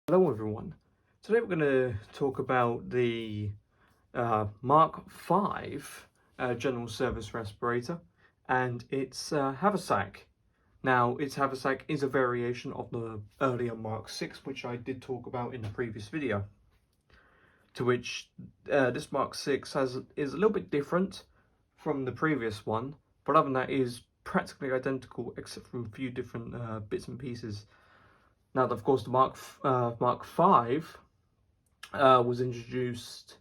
Hello everyone. Today we're going to talk about the Mark 5 general service respirator and its haversack. Now, its haversack is a variation of the earlier Mark 6, which I did talk about in the previous video. To which this Mark 6 is a little bit different from the previous one, but other than that is practically identical except from a few different bits and pieces. Now, of course, the Mark 5 was introduced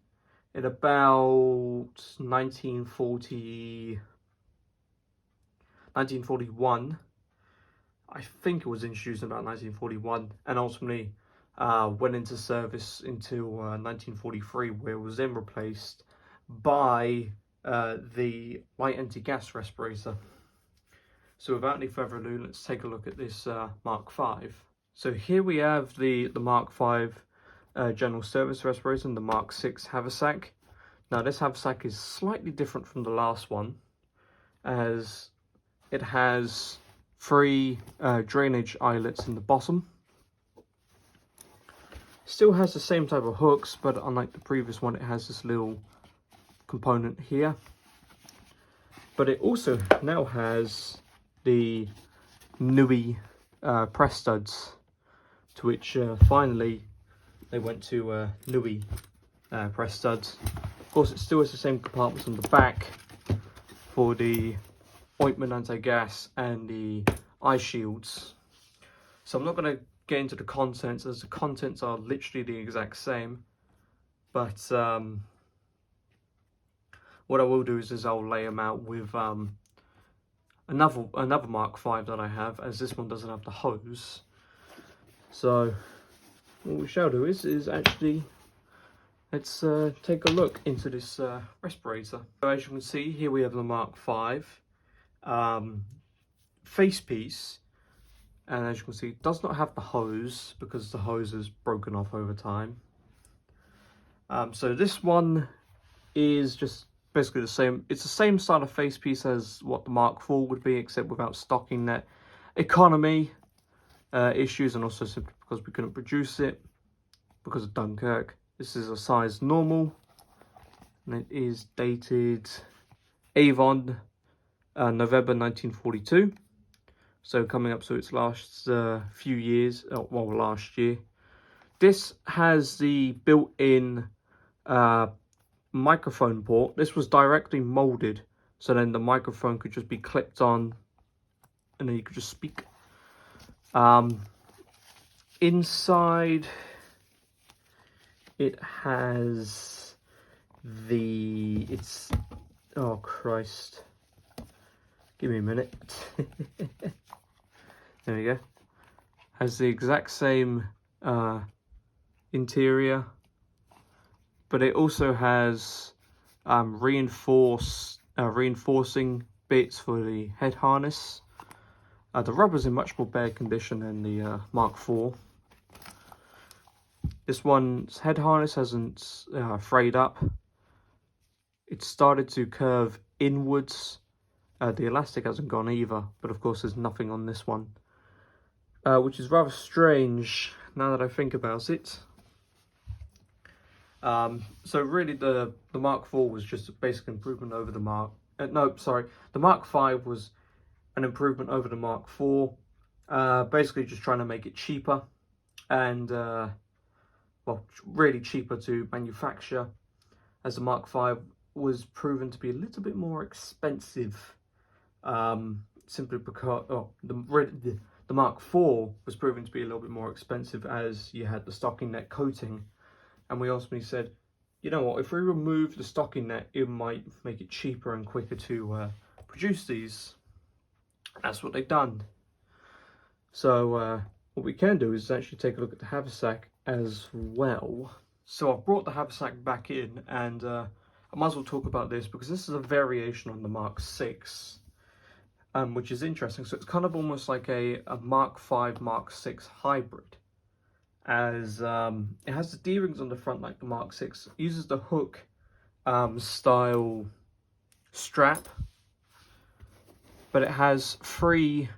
in about 1941. I think it was introduced in about 1941, and ultimately went into service until 1943, where it was then replaced by the light anti-gas respirator. So without any further ado, let's take a look at this Mark 5. So here we have the Mark 5 general service respirator and the Mark 6 haversack. Now this haversack is slightly different from the last one, as it has 3 drainage eyelets in the bottom. Still has the same type of hooks, but unlike the previous one, it has this little component here. But it also now has the Nui press studs, to which finally they went to Nui press studs. Of course, it still has the same compartments on the back for the ointment anti-gas and the eye shields. So I'm not going to get into the contents, as the contents are literally the exact same. But what I will do is I'll lay them out with another Mark 5 that I have, as this one doesn't have the hose. So what we shall do is actually let's take a look into this respirator. So as you can see, here we have the Mark 5 face piece, and as you can see, it does not have the hose because the hose is broken off over time. So this one is just basically the same. It's the same style of face piece as what the Mark 4 would be, except without stocking net economy issues, and also simply because we couldn't produce it because of Dunkirk. This is a size normal, and it is dated Avon, November 1942. So coming up to its last few years, well, last year. This has the built-in microphone port. This was directly molded, so then the microphone could just be clipped on, and then you could just speak. Inside, it has oh Christ, give me a minute. There we go. Has the exact same interior, but it also has reinforcing bits for the head harness. The rubber's in much more bad condition than the Mark 4. This one's head harness hasn't frayed up. It started to curve inwards. The elastic hasn't gone either, but of course there's nothing on this one, which is rather strange now that I think about it. So really the Mark 4 was just a basic improvement over the Mark... the Mark 5 was an improvement over the Mark 4. Basically just trying to make it cheaper and, well, really cheaper to manufacture, as the Mark 5 was proven to be a little bit more expensive, simply because the Mark 4 was proven to be a little bit more expensive, as you had the stocking net coating. And we ultimately said, you know what, if we remove the stocking net, it might make it cheaper and quicker to produce these. That's what they've done. So what we can do is actually take a look at the haversack as well. So I've brought the haversack back in, and I might as well talk about this because this is a variation on the Mark 6, which is interesting. So it's kind of almost like a Mark 5, Mark 6 hybrid, as it has the D-rings on the front like the Mark 6. It uses the hook style strap, but it has 3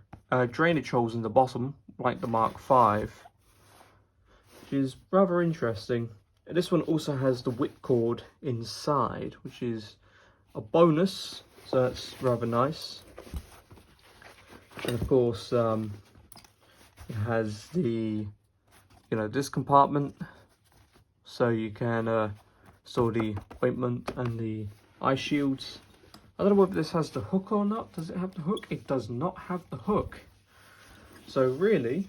drainage holes in the bottom like the Mark 5. which is rather interesting. This one also has the whipcord inside, which is a bonus, so that's rather nice. And of course, it has the, this compartment, so you can store the ointment and the eye shields. I don't know whether this has the hook or not. Does it have the hook? It does not have the hook. So really,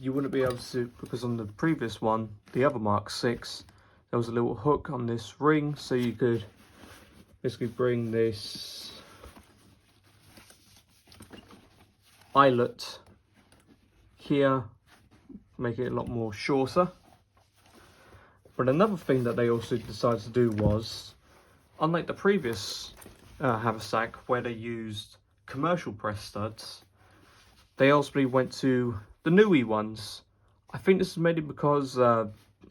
you wouldn't be able to, because on the previous one, the other Mark 6, there was a little hook on this ring, so you could basically bring this eyelet here, make it a lot more shorter. But another thing that they also decided to do was, unlike the previous haversack where they used commercial press studs, they also went to the newy ones. I think this is mainly because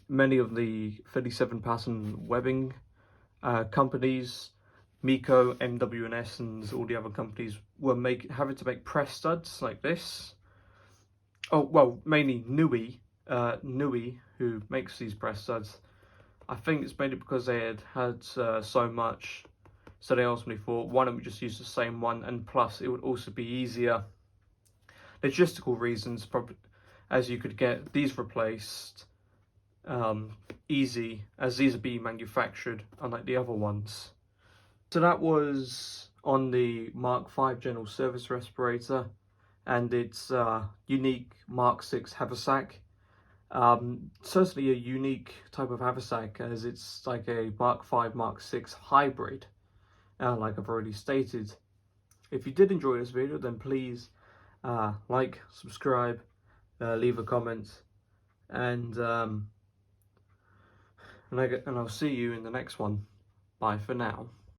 many of the 37-pattern webbing companies, Miko, MWS, and all the other companies were having to make press studs like this. Oh, well, mainly Nui, who makes these press studs. I think it's mainly because they had so much, so they ultimately thought, why don't we just use the same one, and plus it would also be easier. Logistical reasons, probably, as you could get these replaced easy, as these are being manufactured, unlike the other ones. So that was on the Mark 5 General Service Respirator and its unique Mark 6 haversack. Certainly a unique type of haversack, as it's like a Mark 5 Mark 6 hybrid, like I've already stated. If you did enjoy this video, then please like, subscribe, leave a comment, and I'll see you in the next one. Bye for now.